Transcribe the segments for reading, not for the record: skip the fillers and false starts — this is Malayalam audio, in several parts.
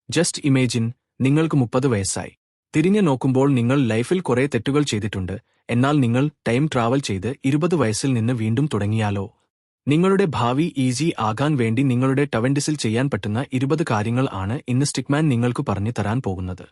ജസ്റ്റ് ഇമേജിൻ, നിങ്ങൾക്ക് 30 വയസ്സായി. തിരിഞ്ഞു നോക്കുമ്പോൾ നിങ്ങൾ ലൈഫിൽ കുറെ തെറ്റുകൾ ചെയ്തിട്ടുണ്ട്. എന്നാൽ നിങ്ങൾ ടൈം ട്രാവൽ ചെയ്ത് 20 വയസ്സിൽ നിന്ന് വീണ്ടും തുടങ്ങിയാലോ? നിങ്ങളുടെ ഭാവി ഈസി ആകാൻ വേണ്ടി നിങ്ങളുടെ 20s ചെയ്യാൻ പറ്റുന്ന 20 കാര്യങ്ങൾ ആണ് ഇന്ന് സ്റ്റിക്മാൻ നിങ്ങൾക്ക് പറഞ്ഞു തരാൻ പോകുന്നത്.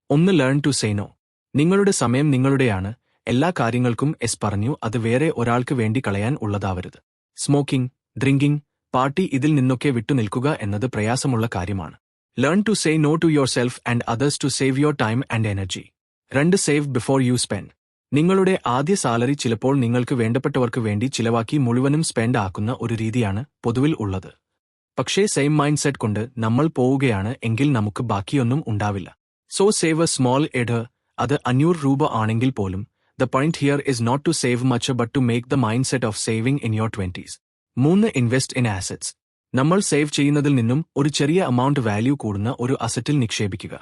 1. Learn to say no. നിങ്ങളുടെ സമയം നിങ്ങളുടെയാണ്. എല്ലാ കാര്യങ്ങൾക്കും എസ് പറഞ്ഞു അത് വേറെ ഒരാൾക്ക് വേണ്ടി കളയാൻ ഉള്ളതാവരുത്. സ്മോക്കിംഗ്, ഡ്രിങ്കിംഗ്, പാർട്ടി ഇതിൽ നിന്നൊക്കെ വിട്ടുനിൽക്കുക എന്നത് പ്രയാസമുള്ള കാര്യമാണ്. Learn to say no to your self and others to save your time and energy. 2. Save before you spend. നിങ്ങളുടെ ആദ്യ സാലറി ചിലപ്പോൾ നിങ്ങൾക്ക് വേണ്ടപ്പെട്ടവർക്ക് വേണ്ടി ചിലവാക്കി മുഴുവനും സ്പെൻഡ് ആക്കുന്ന ഒരു രീതിയാണ് പൊതുവിൽ ഉള്ളത്. പക്ഷേ സെയിം മൈൻഡ് സെറ്റ് കൊണ്ട് നമ്മൾ പോവുകയാണ് എങ്കിൽ നമുക്ക് ബാക്കിയൊന്നും ഉണ്ടാവില്ല. So save A small Ed. അത് 500 രൂപ ആണെങ്കിൽ പോലും. The point here is not to save much but to make the mindset of saving in your 20s. 3. Invest in assets. നമ്മൾ സേവ് ചെയ്യുന്നതിൽ നിന്നും ഒരു ചെറിയ എമൗണ്ട് വാല്യൂ കൂടുന്ന ഒരു അസറ്റിൽ നിക്ഷേപിക്കുക.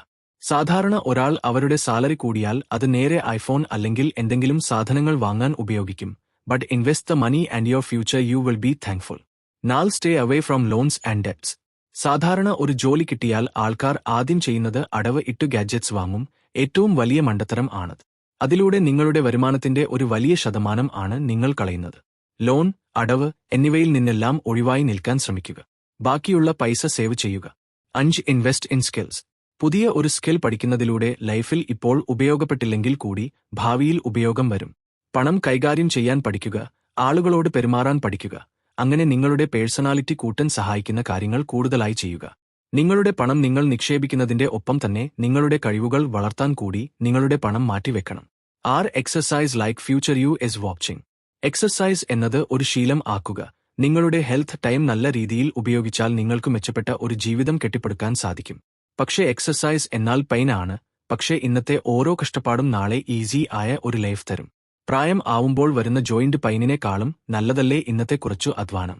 സാധാരണ ഒരാൾ അവരുടെ സാലറി കൂടിയാൽ അത് നേരെ ഐഫോൺ അല്ലെങ്കിൽ എന്തെങ്കിലും സാധനങ്ങൾ വാങ്ങാൻ ഉപയോഗിക്കും. But invest the money and your future you will be thankful. 4. Stay away from loans and debts. സാധാരണ ഒരു ജോലി കിട്ടിയാൽ ആൾക്കാർ ആദ്യം ചെയ്യുന്നത് അടവ് ഇട്ടു ഗാഡ്ജറ്റ്സ് വാങ്ങും. ഏറ്റവും വലിയ മണ്ടത്തരം ആണത്. അതിലൂടെ നിങ്ങളുടെ വരുമാനത്തിന്റെ ഒരു വലിയ ശതമാനം ആണ് നിങ്ങൾ കളയുന്നത്. ലോൺ, അടവ് എന്നിവയിൽ നിന്നെല്ലാം ഒഴിവായി നിൽക്കാൻ ശ്രമിക്കുക. ബാക്കിയുള്ള പൈസ സേവ് ചെയ്യുക. 5. Invest in skills. പുതിയ ഒരു സ്കിൽ പഠിക്കുന്നതിലൂടെ ലൈഫിൽ ഇപ്പോൾ ഉപയോഗപ്പെട്ടില്ലെങ്കിൽ കൂടി ഭാവിയിൽ ഉപയോഗം വരും. പണം കൈകാര്യം ചെയ്യാൻ പഠിക്കുക, ആളുകളോട് പെരുമാറാൻ പഠിക്കുക. അങ്ങനെ നിങ്ങളുടെ പേഴ്സണാലിറ്റി കൂട്ടാൻ സഹായിക്കുന്ന കാര്യങ്ങൾ കൂടുതലായി ചെയ്യുക. നിങ്ങളുടെ പണം നിങ്ങൾ നിക്ഷേപിക്കുന്നതിന്റെ ഒപ്പം തന്നെ നിങ്ങളുടെ കഴിവുകൾ വളർത്താൻ കൂടി നിങ്ങളുടെ പണം മാറ്റിവെക്കണം. 6. Exercise like future you is watching. Exercise എന്നത് ഒരു ശീലം ആക്കുക. നിങ്ങളുടെ ഹെൽത്ത് ടൈം നല്ല രീതിയിൽ ഉപയോഗിച്ചാൽ നിങ്ങൾക്ക് മെച്ചപ്പെട്ട ഒരു ജീവിതം കെട്ടിപ്പടുക്കാൻ സാധിക്കും. പക്ഷേ എക്സർസൈസ് എന്നാൽ പെയിൻ ആണ്. പക്ഷേ ഇന്നത്തെ ഓരോ കഷ്ടപ്പാടും നാളെ ഈസി ആയ ഒരു ലൈഫ് തരും. പ്രായം ആവുമ്പോൾ വരുന്ന ജോയിന്റ് പെയിനിനേക്കാളും നല്ലതല്ലേ ഇന്നത്തെ കുറച്ചു അധ്വാനം.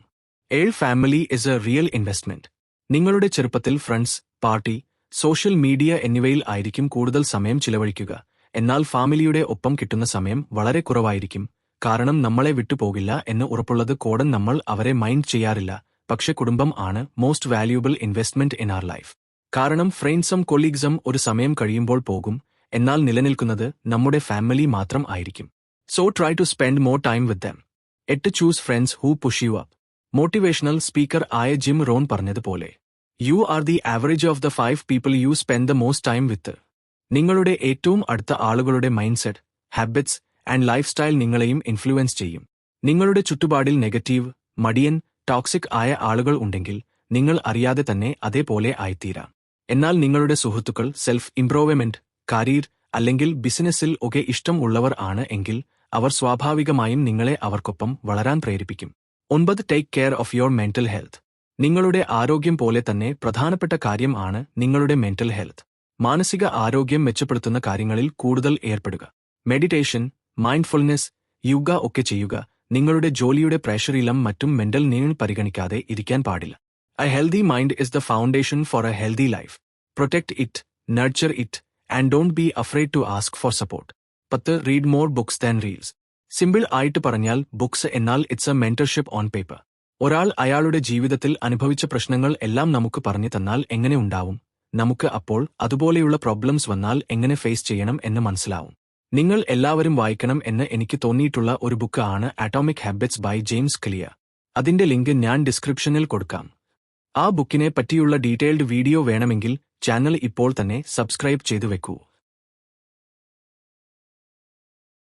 7. Family is A real investment. നിങ്ങളുടെ ചെറുപ്പത്തിൽ ഫ്രണ്ട്സ്, പാർട്ടി, സോഷ്യൽ മീഡിയ എന്നിവയിൽ ആയിരിക്കും കൂടുതൽ സമയം ചിലവഴിക്കുക. എന്നാൽ ഫാമിലിയുടെ ഒപ്പം കിട്ടുന്ന സമയം വളരെ കുറവായിരിക്കും. കാരണം നമ്മളെ വിട്ടുപോകില്ല എന്ന് ഉറപ്പുള്ളത് കോടൻ നമ്മൾ അവരെ മൈൻഡ് ചെയ്യാറില്ല. പക്ഷെ കുടുംബം ആണ് most valuable investment in our life. കാരണം ഫ്രണ്ട്സും കൊളീഗ്സും ഒരു സമയം കഴിയുമ്പോൾ പോകും. എന്നാൽ നിലനിൽക്കുന്നത് നമ്മുടെ ഫാമിലി മാത്രം ആയിരിക്കും. So try to spend more time with them. 8. Choose friends who push you up. Motivational speaker ആയ ജിം റോൺ പറഞ്ഞതുപോലെ, you are the average of the 5 people you spend the most time with. നിങ്ങളുടെ ഏറ്റവും അടുത്ത ആളുകളുടെ mindset, habits and lifestyle നിങ്ങളെയും ഇൻഫ്ലുവൻസ് ചെയ്യും. നിങ്ങളുടെ ചുറ്റുപാടിൽ നെഗറ്റീവ്, മടിയൻ, ടോക്സിക് ആയ ആളുകൾ ഉണ്ടെങ്കിൽ നിങ്ങൾ അറിയാതെ തന്നെ അതേപോലെ ആയിത്തീരാം. എന്നാൽ നിങ്ങളുടെ സുഹൃത്തുക്കൾ സെൽഫ് ഇംപ്രൂവ്മെന്റ്, കരിയർ അല്ലെങ്കിൽ ബിസിനസ്സിൽ ഒക്കെ ഇഷ്ടം ഉള്ളവർ ആണ് എങ്കിൽ അവർ സ്വാഭാവികമായും നിങ്ങളെ അവർക്കൊപ്പം വളരാൻ പ്രേരിപ്പിക്കും. 9. Take care of your mental health. നിങ്ങളുടെ ആരോഗ്യം പോലെ തന്നെ പ്രധാനപ്പെട്ട കാര്യം ആണ് നിങ്ങളുടെ മെന്റൽ ഹെൽത്ത്. മാനസിക ആരോഗ്യം മെച്ചപ്പെടുത്തുന്ന കാര്യങ്ങളിൽ കൂടുതൽ ഏർപ്പെടുക. മെഡിറ്റേഷൻ, മൈൻഡ്ഫുൾനെസ്, യോഗ ഒക്കെ ചെയ്യുക. നിങ്ങളുടെ ജോലിയുടെ പ്രഷറിലും മറ്റും മെന്റൽ നീൾ പരിഗണിക്കാതെ ഇരിക്കാൻ പാടില്ല. A healthy mind is the foundation for a healthy life. Protect it, nurture it and don't be afraid to ask for support. 10. Read more books than reels. Simple ആയിട്ട് പറഞ്ഞാൽ ബുക്സ് എന്നാൽ it's a mentorship on paper. ഒരാൾ അയാളുടെ ജീവിതത്തിൽ അനുഭവിച്ച പ്രശ്നങ്ങൾ എല്ലാം നമുക്ക് പറഞ്ഞു തന്നാൽ എങ്ങനെ ഉണ്ടാവും? നമുക്ക് അപ്പോൾ അതുപോലെയുള്ള പ്രോബ്ലംസ് വന്നാൽ എങ്ങനെ ഫേസ് ചെയ്യണം എന്ന് മനസ്സിലാവും. നിങ്ങൾ എല്ലാവരും വായിക്കണം എന്ന് എനിക്ക് തോന്നിയിട്ടുള്ള ഒരു ബുക്ക് ആണ് atomic habits by James Clear. അതിന്റെ ലിങ്ക് ഞാൻ ഡിസ്ക്രിപ്ഷനിൽ കൊടുക്കാം. ആ ബുക്കിനെ പറ്റിയുള്ള ഡീറ്റെയിൽഡ് വീഡിയോ വേണമെങ്കിൽ ചാനൽ ഇപ്പോൾ തന്നെ സബ്സ്ക്രൈബ് ചെയ്തു വെക്കൂ.